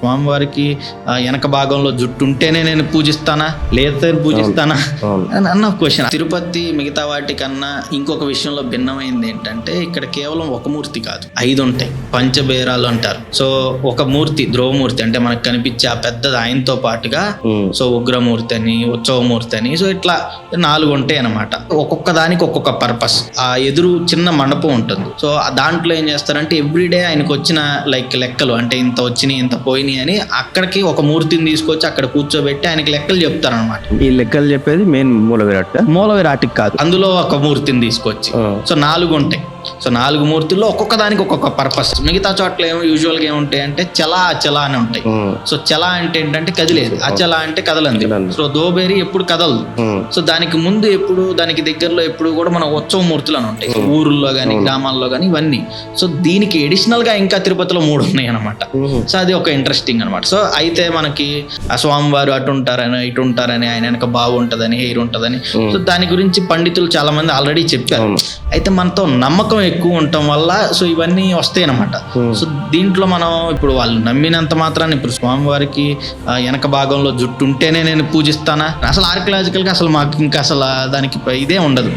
స్వామివారికి వెనక భాగంలో జుట్టు ఉంటేనే నేను పూజిస్తానా లేదా పూజిస్తానా అని అన్న క్వశ్చన్. తిరుపతి మిగతా వాటికన్నా ఇంకొక విషయంలో భిన్నమైంది ఏంటంటే ఇక్కడ కేవలం ఒక మూర్తి కాదు, 5 ఉంటాయి. పంచబేరాలు అంటారు. సో ఒక మూర్తి ధ్రువమూర్తి అంటే మనకు కనిపించే ఆ పెద్దది ఆయనతో పాటుగా సో ఉగ్రమూర్తి అని, ఉత్సవమూర్తి అని, సో ఇట్లా 4 ఉంటాయి అనమాట. ఒక్కొక్క దానికి ఒక్కొక్క పర్పస్. ఆ ఎదురు చిన్న మండపం ఉంటుంది. సో దాంట్లో ఏం చేస్తారంటే ఎవ్రీడే ఆయనకు వచ్చిన లెక్కలు అంటే ఇంత వచ్చినాయి ఇంత పోయినాయి అని అక్కడికి ఒక మూర్తిని తీసుకొచ్చి అక్కడ కూర్చోబెట్టి ఆయనకి లెక్కలు చెప్తారనమాట. ఈ లెక్కలు చెప్పేది మెయిన్ మూలవిరాట్కి కాదు, అందులో ఒక మూర్తిని తీసుకొచ్చి. సో 4 ఉంటాయి. సో 4 మూర్తుల్లో ఒక్కొక్క దానికి ఒక్కొక్క పర్పస్. మిగతా చోట్ల యూజువల్ గా ఏముంటాయి అంటే చలా అచలా అని ఉంటాయి. సో చలా అంటే ఏంటంటే కదిలేదు, అచలా అంటే కదలంది. సో దోబేరి ఎప్పుడు కదలదు. సో దానికి ముందు ఎప్పుడు దానికి దగ్గరలో ఎప్పుడు కూడా మన ఉత్సవ మూర్తులు అని ఉంటాయి, ఊరుల్లో గానీ గ్రామాల్లో గానీ ఇవన్నీ. సో దీనికి ఎడిషనల్ గా ఇంకా తిరుపతిలో 3 ఉన్నాయి అనమాట. సో అది ఒక ఇంట్రెస్టింగ్ అనమాట. సో అయితే మనకి ఆ స్వామివారు అటు ఉంటారని ఇటు ఉంటారని, ఆయన వెనక బాగుంటదని హెయిర్ ఉంటదని, సో దాని గురించి పండితులు చాలా మంది ఆల్రెడీ చెప్పారు. అయితే మనతో నమ్మకం ఎక్కువ ఉండటం వల్ల సో ఇవన్నీ వస్తాయి అన్నమాట. సో దీంట్లో మనం ఇప్పుడు వాళ్ళు నమ్మినంత మాత్రాన్ని ఇప్పుడు స్వామివారికి వెనక భాగంలో జుట్టు ఉంటేనే నేను పూజిస్తానా, అసలు ఆర్కియలాజికల్ గా అసలు మాకు ఇంకా అసలు దానికి ఇదే ఉండదు.